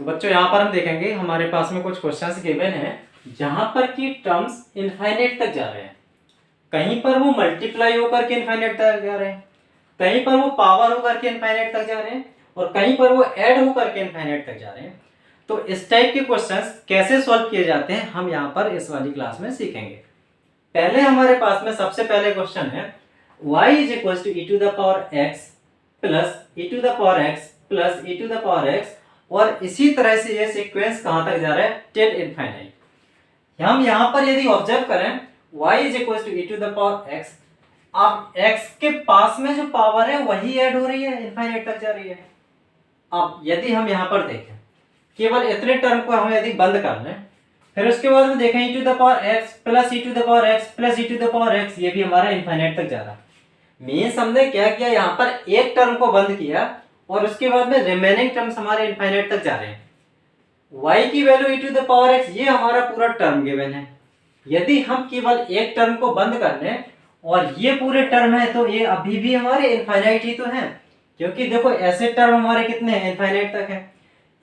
तो बच्चों यहाँ पर हम देखेंगे हमारे पास में कुछ क्वेश्चंस गिवन हैं जहां पर की टर्म्स इनफाइनाइट तक जा रहे हैं। कहीं पर वो मल्टीप्लाई होकर के इनफाइनाइट तक जा रहे हैं, कहीं पर वो पावर होकर के इनफाइनाइट तक जा रहे हैं और कहीं पर वो ऐड होकर के इनफाइनाइट तक जा रहे हैं। तो इस टाइप के क्वेश्चंस कैसे सॉल्व किए जाते हैं हम यहाँ पर इस वाली क्लास में सीखेंगे। पहले हमारे पास में सबसे पहले क्वेश्चन है y is equal to e to the power x plus E to the power x plus E to the power x और इसी तरह से ये सीक्वेंस कहां तक जा रहा है टिल इनफाइनाइट। हम यहां पर यदि ऑब्जर्व करें y is equal to e to the power x, अब x के पास में जो पावर है वही ऐड हो रही है, इनफाइनाइट तक जा रही है। अब यदि हम यहां पर देखें केवल इतने टर्म को हम यदि बंद कर लें, फिर उसके बाद में देखें E to the power x plus E to the power x plus E to the power x, ये भी हमारा इनफाइनाइट तक जा रहा है। मींस हमने क्या किया, यहाँ पर एक टर्म को बंद किया और उसके बाद में रिमेनिंग टर्म्स हमारे इनफाइनाइट तक जा रहे हैं। y की value e to the power x, ये हमारा पूरा टर्म गिवन है। यदि हम केवल एक टर्म को बंद कर लें और ये पूरे टर्म है तो ये अभी भी हमारे इनफाइनाइट ही तो हैं, क्योंकि देखो ऐसे टर्म हमारे कितने हैं, इनफाइनाइट तक है।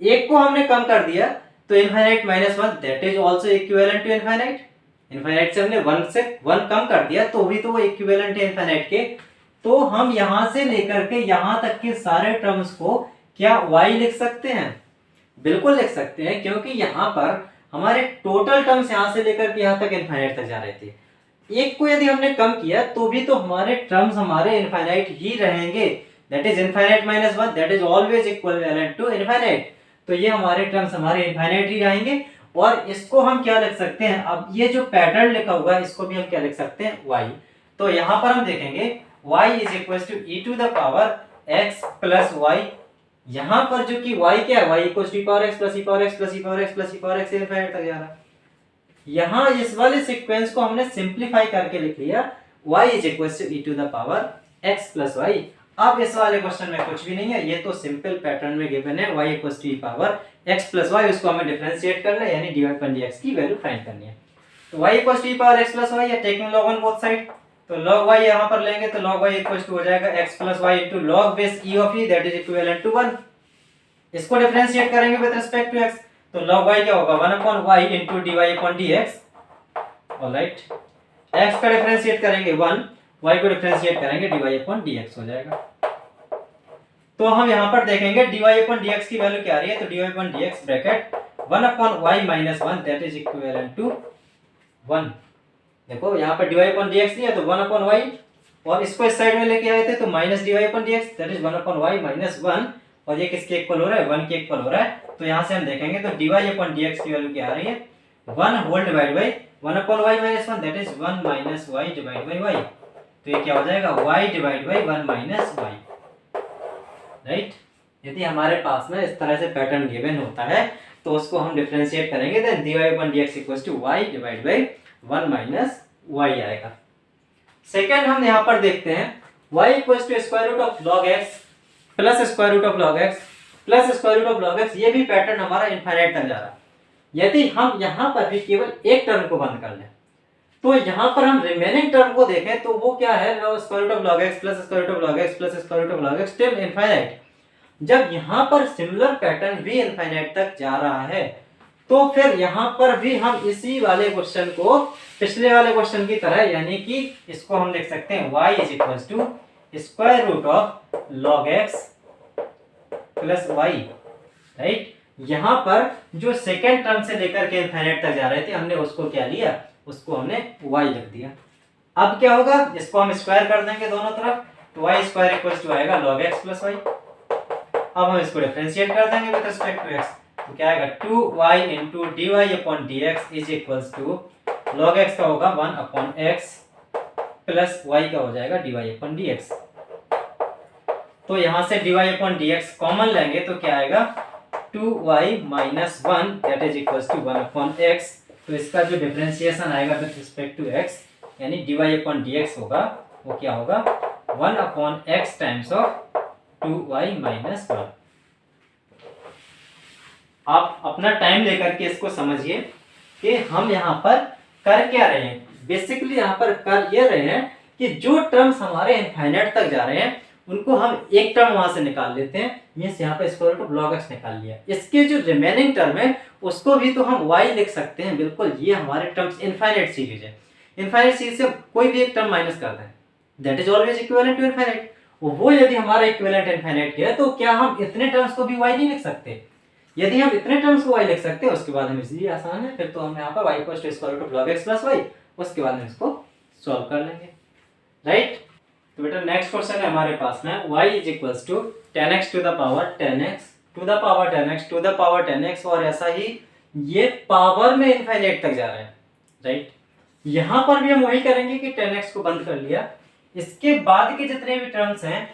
एक को हमने कम कर दिया तो infinite minus one that is also equivalent to infinite. Infinite से हमने वन कम कर दिया तो भी तो वो इक्विवेलेंट है इनफाइनाइट के। तो हम यहां से लेकर के यहां तक के सारे टर्म्स को क्या y लिख सकते हैं? बिल्कुल लिख सकते हैं, क्योंकि यहां पर हमारे टोटल टर्म्स यहां से लेकर के यहां तक इनफाइनाइट तक जा रहे थे। एक को यदि हमने कम किया तो भी तो हमारे टर्म्स हमारे इनफाइनाइट ही रहेंगे, that is infinite minus one that is always equivalent to infinite. तो ये हमारे टर्म्स हमारे इनफाइनाइट ही रहेंगे। और इसको हम क्या लिख सकते हैं, अब ये जो पैटर्न लिखा हुआ है इसको भी हम क्या लिख सकते हैं, y। तो यहां पर हम देखेंगे y is equal to e to the power x plus y। यहां पर जो कि y क्या है, y equal to e power x plus e power x plus e power x plus e power x infinite तक जा रहा है। यहां इस वाले सीक्वेंस को हमने सिंपलीफाई करके लिख लिया, y is equal to e to the power x plus y। अब इस वाले क्वेश्चन में कुछ भी नहीं है, ये तो सिंपल पैटर्न में गिवन है y equal to e power x plus y, उसको हमें डिफरेंशिएट करना है यानी dy अपन dx की वैल्यू फाइंड करनी है। तो y equal to e power x plus y या taking log on both side, तो log y यहां पर लेंगे तो log y इक्वल टू हो जाएगा x plus y into log base e of e that is equivalent to 1। इसको डिफरेंशिएट करेंगे विद रिस्पेक्ट टू x, तो log y क्या होगा 1 upon y into dy upon dx। Alright, x का डिफरेंशिएट करेंगे 1, y को डिफरेंशिएट करेंगे dy अपॉन dx हो जाएगा। तो हम यहां पर देखेंगे dy अपॉन dx की वैल्यू क्या आ रही है, तो dy upon dx bracket 1 upon y minus 1 that is equivalent to 1। देखो यहाँ पर dy अपॉन dx दिया तो 1 अपॉन y, और इसको इस साइड में लेके आए थे तो minus dy upon dx that is 1 upon y minus 1, और ये किसके इक्वल हो रहा है, 1 के इक्वल हो रहा है। तो यहाँ से हम देखेंगे तो dy अपॉन dx की वैल्यू क्या आ रही है, 1 whole divide by 1 upon y minus 1 that is 1 minus y divide by y। तो ये क्या हो जाएगा, y divide by 1 minus y। Right, यदि हमारे पास में इस तरह से पैटर्न गिवन होता है तो उसको हम डिफरेंशिएट करेंगे then dy upon dx equals to y divide by 1 minus y आएगा। सेकंड हम यहां पर देखते हैं y equals to square root of log x plus square root of log x plus square root of log x, ये भी pattern हमारा infinite तक जा रहा है। यदि हम यहां पर भी केवल एक टर्म को बंद कर लें तो यहां पर हम रिमेनिंग टर्म को देखें तो वो क्या है, square root of log x plus square root of log x plus square root of log x till infinite. जब यहां पर सिमिलर पैटर्न भी इनफाइनाइट तक जा रहा है तो फिर यहां पर भी हम इसी वाले क्वेश्चन को पिछले वाले क्वेश्चन की तरह यानी कि इसको हम लिख सकते हैं y is equal to square root of log x plus y। Right, यहां पर जो सेकेंड टर्म से लेकर के इनफाइनाइट तक जा रहे थे हमने उसको क्या लिया, उसको हमने y लिख दिया। अब क्या होगा, इसको हम स्क्वायर कर देंगे दोनों तरफ, तो y स्क्वायर इक्वल टू आएगा log x प्लस y। अब हम इसको डिफरेंशिएट कर देंगे विद रिस्पेक्ट टू x, तो क्या आएगा 2y into dy upon dx is equals to log x का होगा 1 अपॉन x प्लस y का हो जाएगा dy अपॉन dx। तो यहां से dy अपॉन dx कॉमन लेंगे तो क्या आएगा 2y minus 1 that is equals to 1 upon x। तो इसका जो डिफरेंशिएशन आएगा विद रिस्पेक्ट टू x यानी dy अपॉन dx होगा वो क्या होगा 1 upon x times of 2y minus 1। आप अपना टाइम लेकर के इसको समझिए कि हम यहाँ पर कर क्या रहे हैं। बेसिकली यहाँ पर कर ये रहे हैं कि जो टर्म्स हमारे इनफाइनाइट तक जा रहे हैं उनको हम एक टर्म वहां से निकाल लेते हैं, मीन्स यहाँ पे square root of log x निकाल लिया। इसके जो रिमेनिंग टर्म है उसको भी तो हम y लिख सकते हैं, बिल्कुल। ये हमारे टर्म्स इनफाइनाइट सीरीज है, इनफाइनाइट सीरीज से कोई भी एक टर्म माइनस कर दें, that is always equivalent to infinite. वो यदि हमारा इक्विवेलेंट इनफाइनाइट है तो क्या हम इतने टर्म्स को भी y नहीं लिख सकते? यदि हम इतने टर्म्स को y लिख सकते हैं, उसके बाद हम इजीली आसान है, फिर तो हम यहाँ पर y equals to square root of log x plus y, उसके बाद हम इसको सॉल्व कर लेंगे, राइट। तो बेटा नेक्स्ट क्वेश्चन है हमारे पास में y is equals to 10x to the power 10x to the power 10x to the power 10x, और ऐसा ही ये पावर में इनफाइनाइट तक जा रहा है, राइट। यहाँ पर भी हम वही करेंगे कि 10x को बंद कर लिया, इसके बाद के जितने भी टर्म्स हैं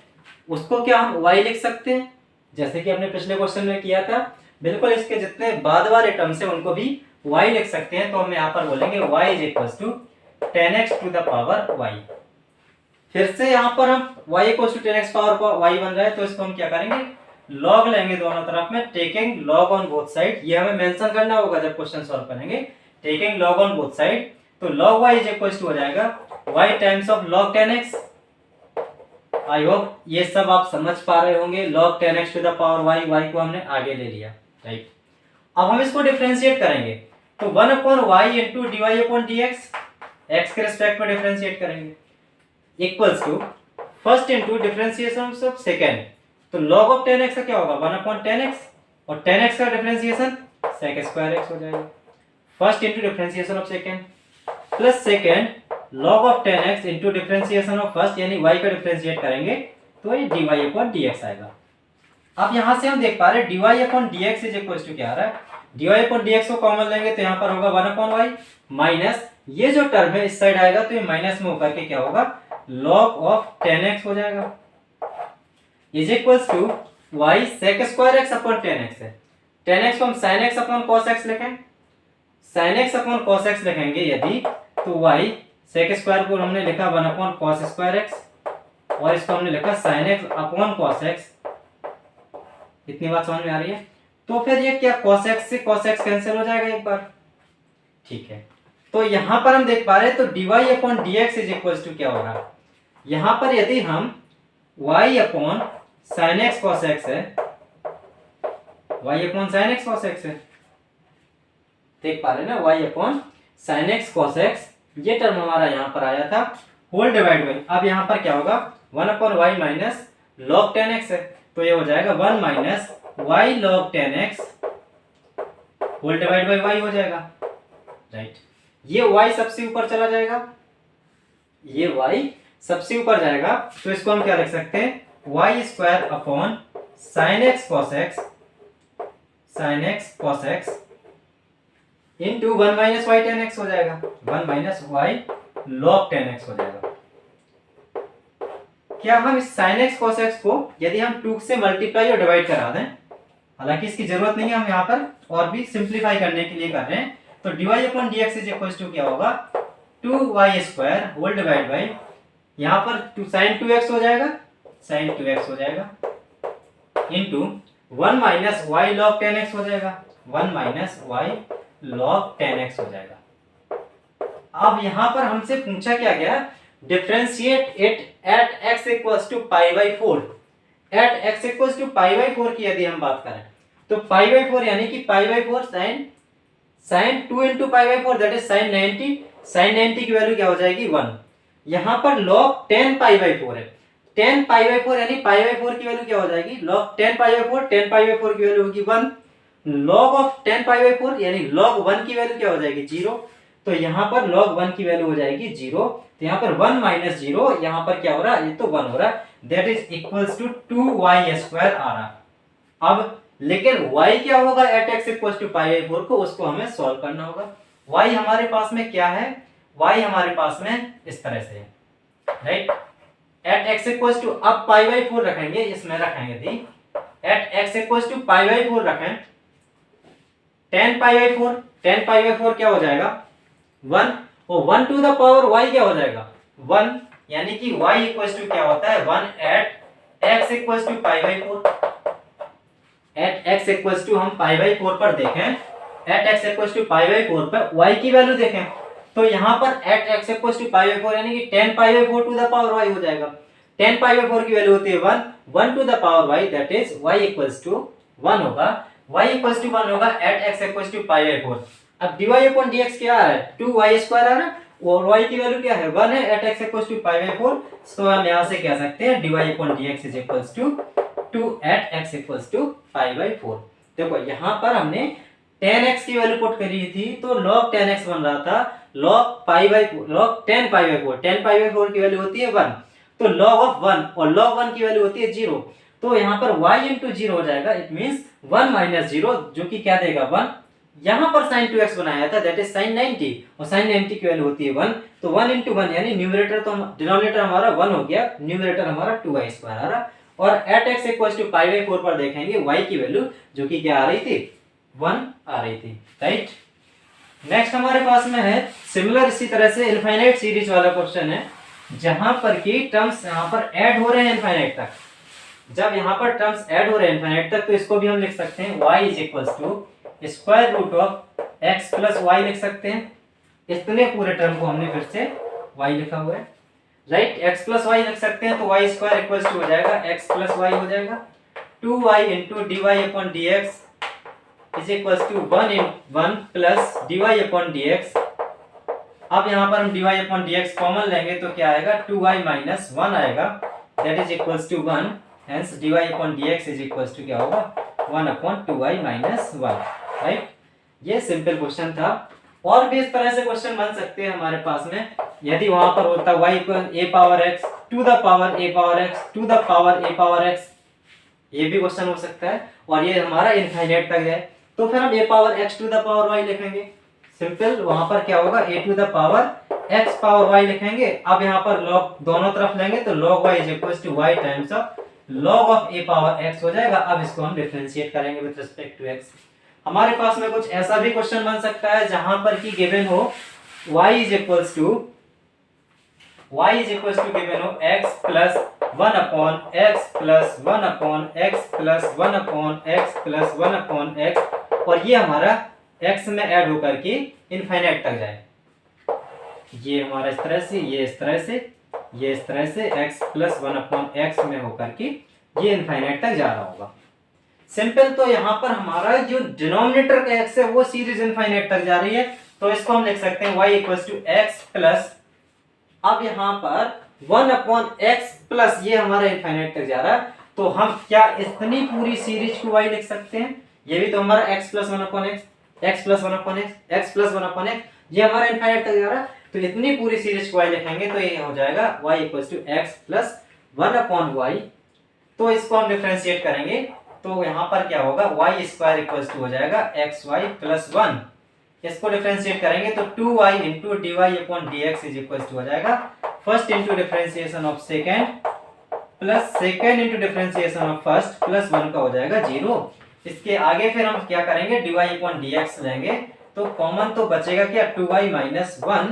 उसको क्या हम y लिख सकते हैं, जैसे कि हमने पिछले क्वेश्चन में किया था। बिल्कुल इसके जितने बाद वाले टर्म्स हैं उनको भी y लिख सकते हैं। तो हम यहाँ पर बोलेंगे y is equals to 10x to the power y। फिर से यहाँ पर हम y equals to 10x power y बन रहा है, तो इसको हम क्या करेंगे, log लेंगे दोनों तरफ में, taking log on both side. ये हमें मेंशन करना होगा जब क्वेश्चन सॉल्व करेंगे, taking log on both side. तो log y is equals to हो जाएगा y times of log 10x। I hope ये सब आप समझ पा रहे होंगे। log 10x to the power y को हमने आगे ले लिया, राइट। अब हम इसको डिफरेंशिएट करेंगे, तो 1 upon y into dy upon dx, x के रिस्पेक्ट में डिफरेंशिएट करेंगे, equals to first into differentiation of second. तो log ऑफ 10x का क्या होगा, 1 अपॉन 10x, और 10x का डिफरेंशिएशन sec स्क्वायर x हो जाएगा। First into differentiation of second plus second log of 10x into differentiation of first, यानी y का डिफरेंशिएट करेंगे तो ये dy अपॉन dx आएगा। अब यहां से हम देख पा रहे हैं dy upon dx is equal to क्या आ रहा है, dy अपॉन dx को कॉमन लेंगे तो यहाँ पर होगा 1 अपॉन y माइनस ये जो टर्म है इस साइड आएगा तो ये माइनस में होकर के क्या होगा, log ऑफ 10x हो जाएगा, is equals to y sec square x upon 10x है। 10x को हम sin x upon cos x लिखें, sin x upon cos x लिखेंगे यदि, तो y sec स्क्वायर को हमने लिखा 1 अपॉन cos स्क्वायर x, और इसको हमने लिखा sin x upon cos x। इतनी बात समझ में आ रही है? तो फिर ये क्या cos x से cos x कैंसिल हो जाएगा एक बार, ठीक है। तो यहां पर हम देख पा रहे हैं तो dy upon dx is equal to क्या होगा, यहां पर यदि हम y upon sin x cos x है, y upon sin x cos x है, देख पा रहे हैं ना, y upon sin x cos x, ये टर्म हमारा यहाँ पर आया था, होल डिवाइड बाई, अब यहाँ पर क्या होगा 1 upon y minus log 10x है, तो ये हो जाएगा 1 minus y log 10x whole divide by y हो जाएगा, राइट। ये y सबसे ऊपर चला जाएगा, ये y सबसे ऊपर जाएगा, तो इसको हम क्या लिख सकते हैं, y square upon sin x cos x into 1 minus y tan x हो जाएगा, 1 माइनस y log 10x हो जाएगा। क्या हम इस sin x cos x को यदि हम 2 से मल्टीप्लाई और डिवाइड करा दें, हालांकि इसकी जरूरत नहीं है, हम यहाँ पर और भी सिंप्लीफाई करने के लिए कर रहे हैं, तो dy upon dx is equal to क्या होगा, 2y square whole divide by, यहाँ पर sin 2x हो जाएगा, sin 2x हो जाएगा, into 1 minus y log 10x हो जाएगा, 1 माइनस y log 10x हो जाएगा। अब यहाँ पर हमसे पूछा क्या गया, differentiate it at x equals to pi by 4। At x equals to pi by 4 की यदि हम बात करें तो पाई बाई 4 यानी कि pi by 4 sine 2 into pi by 4 that is sine 90, sine 90 की वैल्यू क्या हो जाएगी 1। यहाँ पर log 10 पाई बाई 4 है, 10 पाई बाई 4 यानी पाई बाई 4 की वैल्यू क्या हो जाएगी, log 10 pi by 4, 10 pi by 4 की वैल्यू होगी 1, log ऑफ 10 पाई बाई 4 यानी log 1 की वैल्यू क्या हो जाएगी 0, तो यहाँ पर log 1 की वैल्यू हो जाएगी 0, तो यहाँ पर 1 माइनस 0, यहाँ पर क्या हो रहा है, ये तो 1 हो रहा है, that is equals to 2y square आ रहा। अब लेकिन y क्या होगा at x equals to pi by 4 को, उसको हमें सॉल्व करना होगा। y हमारे पास में क्या है, y हमारे पास में इस तरह से है, right. At x equals to, अब पाई बाई 4 रखेंगे, इसमें रखेंगे थी at x equals to pi by 4 रखें, 10 पाई बाई 4, 10 पाई बाई 4 क्या हो जाएगा 1, और 1 टू द पावर y क्या हो जाएगा 1, यानी कि y इक्वल्स टू क्या होता है 1 at x equals to pi by 4। At x equals to हम पाई बाई 4 पर देखें, at x equals to pi by 4 पर y की वैल्यू देखें, तो यहाँ पर at x equals to pi by 4 यानी कि 10 pi by 4 to the power y हो जाएगा। 10 पाई बाई 4 की वैल्यू होती है 1, 1 to the power y that is y equals to 1 होगा, y इक्वल्स टू 1 होगा at x equals to pi by 4। अब dy अपॉन dx क्या आ रहा है, 2y स्क्वायर आ रहा है और y की वैल्यू क्या है 1 है at x equals to pi by 4। तो हम यहां से कह सकते हैं dy upon dx is equals to 2 at x equals to pi by 4। देखो यहां पर हमने 10x की वैल्यू पुट करी थी तो log 10x बन रहा था log log 10 pi by 4, 10 pi by 4 की वैल्यू होती है 1, तो log ऑफ 1 और log 1 की वैल्यू होती है 0, तो यहाँ पर y इंटू 0 हो जाएगा, इट मींस 1 माइनस 0 जो कि क्या देगा 1। यहाँ पर sin 2x बनाया था दैट इज sin 90 और sin 90 की वैल्यू होती है 1, तो 1 इंटू 1 यानी न्यूमरेटर तो डिनोमिनेटर हमारा 1 हो गया, न्यूमरेटर हमारा 2y स्क्वायर आ रहा। और at x equals to pi by 4 पर देखेंगे y की वैल्यू जो कि क्या आ रही थी 1 आ रही थी, राइट। नेक्स्ट हमारे पास में है सिमिलर इसी तरह से इनफाइनाइट सीरीज वाला क्वेश्चन है जहां पर की टर्म्स यहां पर ऐड हो रहे हैं इनफाइनाइट तक। जब यहां पर टर्म्स ऐड हो रहे हैं इनफाइनाइट तक तो इसको भी हम लिख सकते हैं y is equals to square root of x plus y लिख सकते हैं। इतने पूरे टर्म को हमने फिर से y लिखा हुआ है, राइट। x प्लस वाई लिख सकते हैं तो y स्क्वायर इक्वल्स टू हो जाएगा x प्लस वाई हो जाएगा 2y into d y upon D x is equals to 1 plus d y upon D x. अब यहाँ पर हम dy अपॉन dx कॉमन लेंगे तो क्या आएगा 2y माइनस 1 आएगा that is equals to 1, hence dy upon dx is equals to क्या होगा 1 अपॉन 2y माइनस 1, राइट। ये सिंपल क्वेश्चन था। और भी इस तरह से क्वेश्चन बन सकते हैं हमारे पास में, यदि वहां पर होता y equal a power x to the power a power x to the power a power x, ये भी क्वेश्चन हो सकता है और ये हमारा इनफाइनाइट तक है तो फिर हम a power x to the power y लिखेंगे। सिंपल वहां पर क्या होगा a to the power x power y लिखेंगे। अब यहाँ पर log दोनों तरफ लेंगे तो log y is equals to y times of log of a power x हो जाएगा। अब इसको हम डिफरेंशिएट करेंगे विद रिस्पेक्ट टू x। हमारे पास में कुछ ऐसा भी क्वेश्चन बन सकता है जहां पर कि गिवन हो y is equals to given हो x plus 1 upon x plus 1 upon x plus 1 upon x plus 1 upon x और ये हमारा x में ऐड होकर के इनफाइनाइट तक जाए। ये हमारा इस तरह से, ये इस तरह से, ये इस तरह से x प्लस 1 अपॉन x में होकर के ये इनफाइनाइट तक जा रहा होगा। सिंपल, तो यहाँ पर हमारा जो डिनोमिनेटर का x है वो सीरीज इनफाइनाइट तक जा रही है तो इसको हम लिख सकते हैं y equals to x plus, अब यहाँ पर 1 अपॉन x प्लस ये हमारा इनफाइनाइट तक जा रहा है तो हम क्या इतनी पूरी सीरीज को y लिख सकते हैं। ये भी तो हमारा x plus 1 upon x, x plus 1 upon x, x plus 1 upon x, ये हमारा इनफाइनाइट तक जा रहा है तो इतनी पूरी सीरीज को y लिखेंगे तो ये हो जाएगा y equals to x plus 1 upon y। तो इसको हम डिफरेंशिएट करेंगे तो यहाँ पर क्या होगा y स्क्वायर इक्वल्स टू हो जाएगा xy प्लस 1। इसको डिफरेंशिएट करेंगे तो 2y into d y upon D x is equals to हो जाएगा first into differentiation of second plus second into differentiation of first plus 1 का हो जाएगा 0। इसके आगे फिर हम क्या करेंगे dy अपॉन dx लेंगे तो कॉमन तो बचेगा क्या 2y माइनस 1,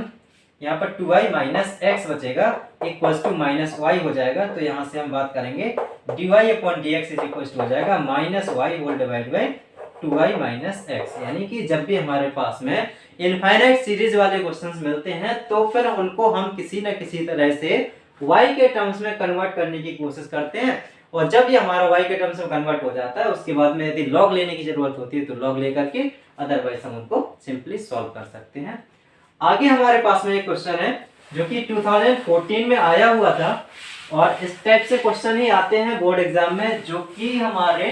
यहाँ पर 2y माइनस x बचेगा इक्वल्स टू माइनस y हो जाएगा। तो यहाँ से हम बात करेंगे dy upon dx is equals to हो जाएगा minus y whole divide by 2y minus x। यानी कि जब भी हमारे पास में इनफाइनाइट सीरीज वाले क्वेश्चंस मिलते हैं तो फिर उनको हम किसी न किसी तरह से y के टर्म्स में कन्वर्ट करने की कोशिश करते हैं और जब ये हमारा y के टर्म्स में कन्वर्ट हो जाता है उसके बाद में यदि log लेने की जरूरत होती है तो log लेकर के अदरवाइज हम उनको सिंपली सॉल्व कर सकते हैं। आगे हमारे पास में एक क्वेश्चन है जो कि 2014 में आया हुआ था और इस टाइप से क्वेश्चन ही आते हैं बोर्ड एग्जाम में जो कि हमारे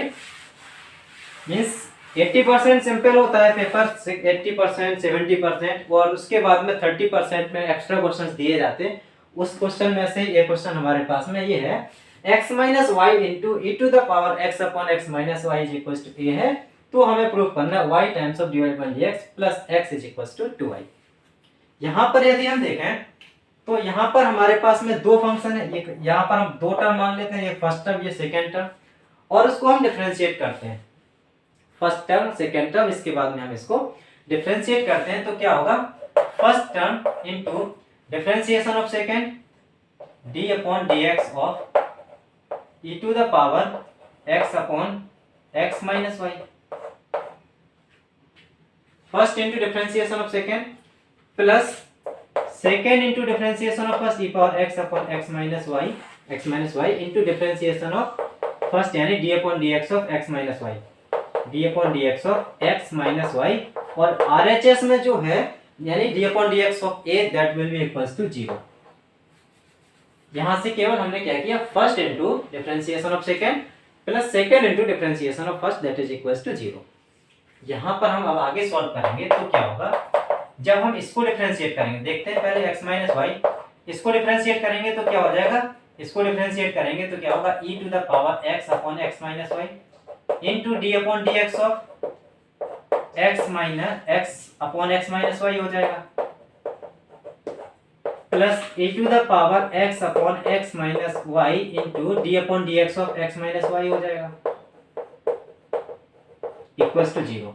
मींस 80% सिंपल होता है पेपर, 80% 70% और उसके बाद में 30% में एक्स्ट्रा क्वेश्चंस दिए जाते हैं। उस क्वेश्चन में से ये क्वेश्चन हमारे पास में ये है x minus Y into e to the power x upon x minus y is equal to a है तो हमें प्रूव करना है y times of dy by dx plus x is equal to 2y। यहाँ पर यदि हम देखें तो यहाँ पर हमारे पास में दो फंक्शन है, एक यहाँ पर हम दो टर्म मान लेते हैं, ये फर्स्ट टर्म ये सेकेंड टर्म और उसको हम डिफरेंशिएट करते हैं फर्स्ट टर्म सेकेंड टर्म, इसके बाद में हम इसको डिफरेंशिएट करते हैं तो क्या होगा first term into differentiation of second d upon dx ऑफ e to the power x upon x minus y। First into differentiation of second plus second into differentiation of first e power x upon x minus y X minus Y into differentiation of first यानी D upon D x of x minus Y, D upon D x of x minus Y, और RHS में जो है यानी D upon D x of a that will be equals to 0। यहां से केवल हमने क्या किया, first into differentiation of second plus second into differentiation of first that is equals to 0। यहां पर हम अब आगे सॉल्व करेंगे तो क्या होगा, जब हम इसको डिफरेंशिएट करेंगे, देखते हैं पहले x माइनस वाई, इसको डिफरेंशिएट करेंगे तो क्या हो जाएगा, इसको डिफरेंशिएट करेंगे तो क्या होगा, e to the power x upon x minus Y into d upon D x of x upon x minus y हो जाएगा, plus e to the power x upon x minus Y into d upon D x of x minus y हो जाएगा equals to 0।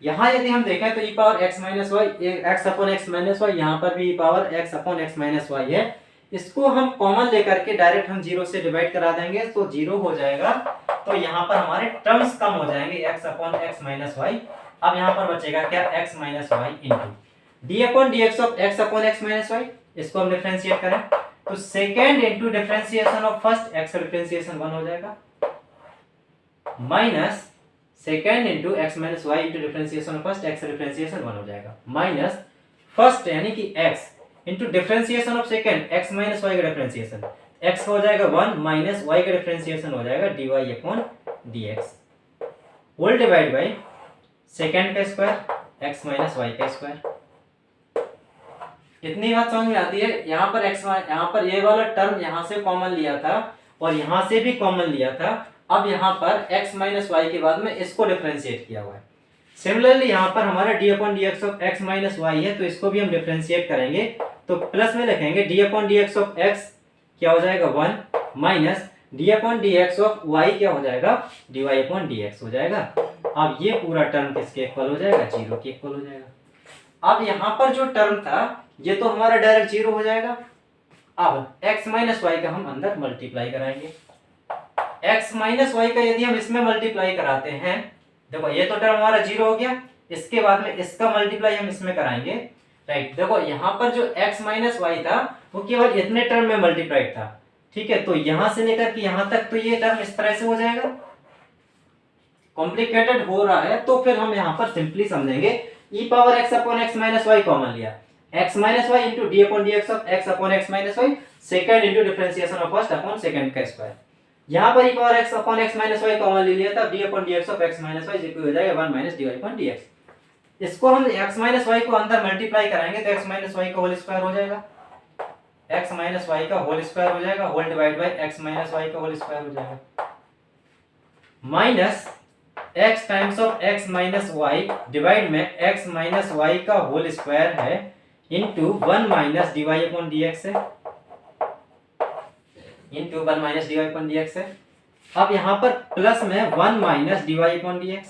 यहाँ यदि हम देखें तो e power x minus y, x upon x minus y, यहाँ पर भी e power x upon x minus y है। इसको हम कॉमन लेकर के डायरेक्ट हम 0 से डिवाइड करा देंगे तो 0 हो जाएगा। तो यहाँ पर हमारे टर्म्स कम हो जाएंगे x upon x minus y. अब यहाँ पर बचेगा क्या, x minus Y into d upon D x of x upon x minus y. इसको हम डिफरेंशिएट करें तो second into differentiation of first, x का डिफरेंशिएशन 1 हो जाएगा, minus second into x minus Y into differentiation of first, x का differentiation 1 हो जाएगा, माइनस फर्स्ट यानी कि x into differentiation of second, x minus y का डिफरेंशिएशन, x हो जाएगा 1 माइनस y का डिफरेंशिएशन हो जाएगा dy upon dx whole divide by second का स्क्वायर x माइनस वाई का स्क्वायर। इतनी बात समझ में आती है। यहाँ पर x, यहाँ पर ये वाला टर्म यहाँ से कॉमन लिया था और यहाँ से भी कॉमन लिया था। अब यहाँ पर x माइनस वाई के बाद में इसको डिफरेंशिएट किया हुआ है। सिमिलरली यहाँ पर हमारा d upon D x of x minus y है तो इसको भी हम डिफरेंशिएट करेंगे तो प्लस में लिखेंगे d upon D x of x क्या हो जाएगा 1 minus d upon D x of y क्या हो जाएगा, d y upon D x हो जाएगा। अब ये पूरा टर्म किसके इक्वल हो जाएगा, 0 के इक्वल हो जाएगा। अब यहाँ पर जो टर्म था ये तो हमारा डायरेक्ट 0 हो जाएगा। अब x माइनस वाई का हम अंदर मल्टीप्लाई कराएंगे। x माइनस वाई का यदि हम इसमें मल्टीप्लाई कराते हैं, देखो ये तो टर्म हमारा 0 हो गया, इसके बाद में इसका मल्टीप्लाई हम इसमें कराएंगे, राइट। देखो यहाँ पर जो x माइनस वाई था वो केवल इतने टर्म में मल्टीप्लाइड था, ठीक है। तो यहां से लेकर के यहां तक तो ये टर्म इस तरह से हो जाएगा। कॉम्प्लिकेटेड हो रहा है तो फिर हम यहाँ पर सिंपली समझेंगे, e power x upon x minus y common लिया, x minus Y into d upon D x of x upon x minus y, second into differentiation of first upon second का स्क्वायर। यहाँ पर e power x upon x minus y common ले लिया था, d upon D x of x minus y equal हो जाएगा 1 minus dy upon dx। इसको हम x माइनस वाई को अंदर मल्टीप्लाई कराएंगे तो x माइनस वाई का होल स्क्वायर हो जाएगा, x माइनस वाई का होल स्क्वायर हो जाएगा, whole divide by x minus y का होल स्क्वायर हो जाएगा, minus x times of x minus y divide में x माइनस वाई का होल स्क्वायर है into 1 minus dy upon dx है, into 1 minus dy upon dx है। अब यहाँ पर प्लस में 1 minus dy upon dx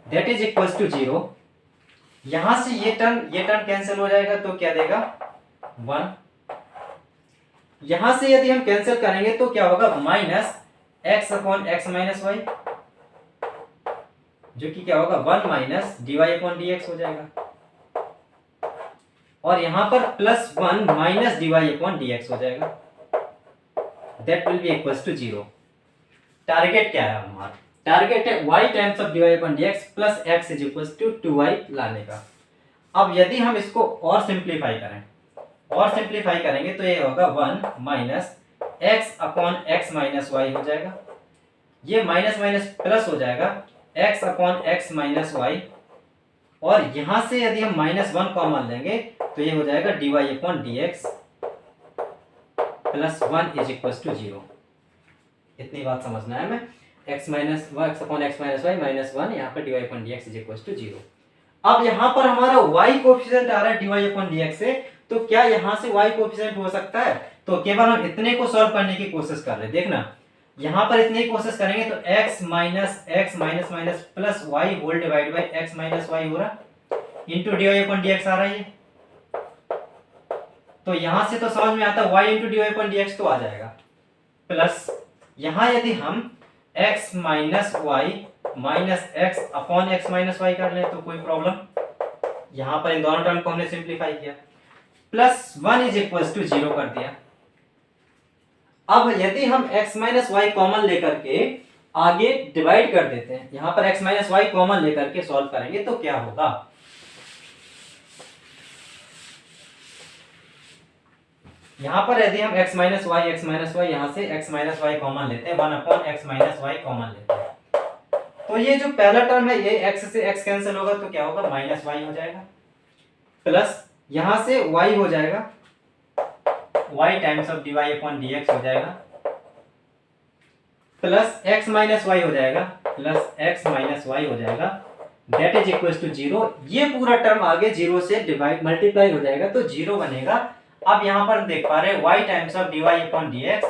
that is equals to 0। यहां से ये टर्म कैंसिल हो जाएगा तो क्या देगा 1। यहां से यदि हम कैंसिल करेंगे तो क्या होगा, minus x upon x minus y जो कि क्या होगा 1 माइनस dy अपॉन dx हो जाएगा, और यहां पर plus 1 minus dy upon dx हो जाएगा, that will be equals to 0। Target क्या है हमारा, टारगेट है y times of dy upon dx plus x is equals to 2y लाने का। अब यदि हम इसको और सिंप्लीफाई करेंगे तो ये होगा 1 minus x upon x minus y हो जाएगा, ये माइनस माइनस प्लस हो जाएगा x upon x minus Y, और यहां से यदि हम माइनस 1 कॉमन लेंगे तो ये हो जाएगा dy upon dx plus 1 is equals to 0। इतनी बात समझना है हमें, x minus x upon x minus y minus 1, यहाँ पर dy upon dx is equals to 0। अब यहाँ पर हमारा y कोएफिशिएंट आ रहा है dy अपॉन dx से, तो क्या यहाँ से y कोएफिशिएंट हो सकता है, तो केवल हम इतने को सॉल्व करने की कोशिश कर रहे हैं। देखना यहाँ पर इतने की कोशिश करेंगे तो x minus minus plus y whole divide by x minus y हो रहा इंटू dy अपॉन dx आ रहा है। तो यहां से तो समझ में आता है y into dy upon dx तो आ जाएगा, प्लस यहाँ यदि हम x minus y minus x upon x minus y कर ले तो कोई प्रॉब्लम, यहाँ पर इन दोनों टर्म को हमने सिंप्लीफाई किया, प्लस 1 इज इक्वल्स टू 0 कर दिया। अब यदि हम x माइनस वाई कॉमन लेकर के आगे डिवाइड कर देते हैं, यहां पर x माइनस वाई कॉमन लेकर के सॉल्व करेंगे तो क्या होगा, यहां पर यदि हम x माइनस वाई यहां से x माइनस वाई कॉमन लेते हैं, 1 upon x minus y common लेते हैं, तो ये जो पहला टर्म है ये x से x कैंसिल होगा तो क्या होगा, माइनस वाई हो जाएगा, प्लस यहां से y हो जाएगा, y times of dy upon dx हो जाएगा, प्लस x माइनस वाई हो जाएगा, प्लस x माइनस वाई हो जाएगा, दैट इज इक्वल टू 0। ये पूरा टर्म आगे 0 से डिवाइड मल्टीप्लाई हो जाएगा तो 0 बनेगा। अब यहां पर देख पा रहे हैं y times of dy upon dx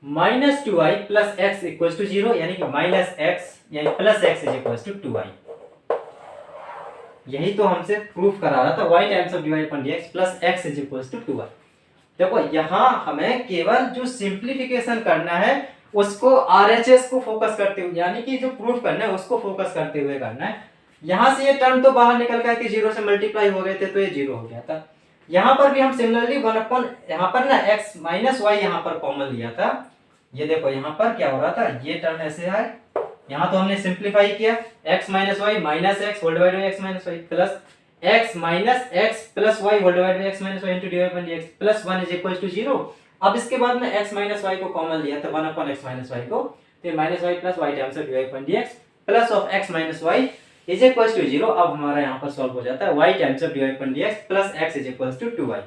minus 2y plus x equal to 0, यानी कि माइनस x यानी plus x is equal to 2y। यही तो हमसे प्रूफ करा रहा था, y times of dy upon dx plus x is equal to 2y। देखो यहां हमें केवल जो सिंप्लीफिकेशन करना है उसको RHS को फोकस करते हुए, यानी कि जो प्रूफ करना है उसको फोकस करते हुए करना है। यहां से ये टर्म तो बाहर निकल गया कि 0 से मल्टीप्लाई हो गए थे तो ये 0 हो गया था। यहां पर भी हम सिमिलरली 1 अपॉन यहां पर ना x माइनस वाई यहां पर कॉमन लिया था। ये देखो यहां पर क्या हो रहा था, ये टर्म ऐसे है, यहां तो हमने सिंप्लीफाई किया x minus y minus x whole divide by x minus y plus x minus x plus y whole divide by x minus y into dy upon dx plus 1 is equal to 0। अब इसके बाद में x minus y को common लिया था 1 upon x minus y को, तो minus y plus y times of dy upon dx plus of x minus y is equal to 0। अब हमारा यहां पर सॉल्व हो जाता है y times of dy upon dx plus x is equal to 2y।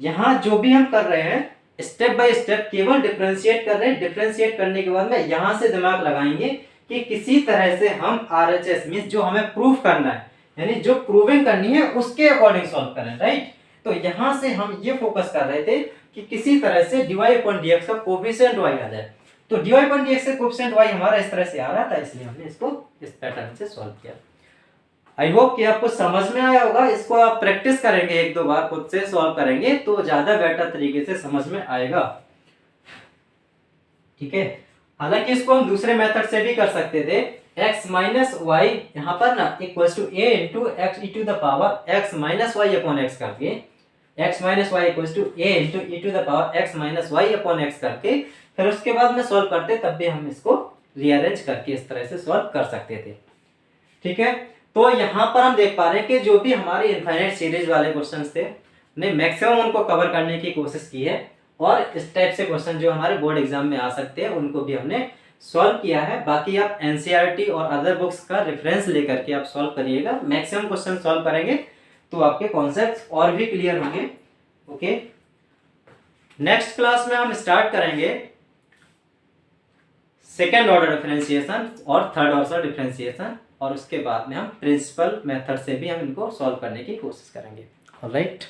यहां जो भी हम कर रहे हैं स्टेप बाय स्टेप केवल डिफरेंशिएट कर रहे हैं। डिफरेंशिएट करने के बाद में यहां से दिमाग लगाएंगे कि किसी तरह से हम RHS मींस जो हमें प्रूफ करना है, यानी जो प्रूविंग करनी है उसके अकॉर्डिंग सॉल्व करें, राइट। तो यहां से हम ये फोकस कर रहे थे कि किसी तरह से dy अपॉन dx का कोएफिशिएंट y आ जाए। तो dy अपॉन dx का कोएफिशिएंट y हमारा इस तरह से आ रहा था, इसलिए हमने इसको इस पैटर्न से सॉल्व किया। आई होप कि आपको समझ में आया होगा। इसको आप प्रैक्टिस करेंगे, 1-2 बार खुद से सॉल्व करेंगे तो ज्यादा बेटर तरीके से समझ में आएगा, ठीक है। हालांकि इसको हम दूसरे मेथड से भी कर सकते थे, x माइनस वाई यहाँ पर ना equals to a into x e to the power x minus y upon x करके, x minus y equals to a into e to the power x minus y upon x करके फिर उसके बाद में solve करते, तब भी हम इसको रीअरेंज करके इस तरह से सॉल्व कर सकते थे, ठीक है। तो यहाँ पर हम देख पा रहे हैं कि जो भी हमारे इनफाइनाइट सीरीज वाले क्वेश्चंस थे हमने मैक्सिमम उनको कवर करने की कोशिश की है, और इस टाइप से क्वेश्चन जो हमारे बोर्ड एग्जाम में आ सकते हैं उनको भी हमने सॉल्व किया है। बाकी आप एनसीईआरटी और अदर बुक्स का रेफरेंस लेकर के आप सॉल्व करिएगा। मैक्सिमम क्वेश्चन सॉल्व करेंगे तो आपके कॉन्सेप्ट्स और भी क्लियर होंगे, ओके। नेक्स्ट क्लास में हम स्टार्ट करेंगे सेकेंड ऑर्डर डिफरेंशिएशन और थर्ड ऑर्डर डिफरेंशिएशन, और उसके बाद में हम प्रिंसिपल मेथड से भी हम इनको सॉल्व करने की कोशिश करेंगे, ऑलराइट।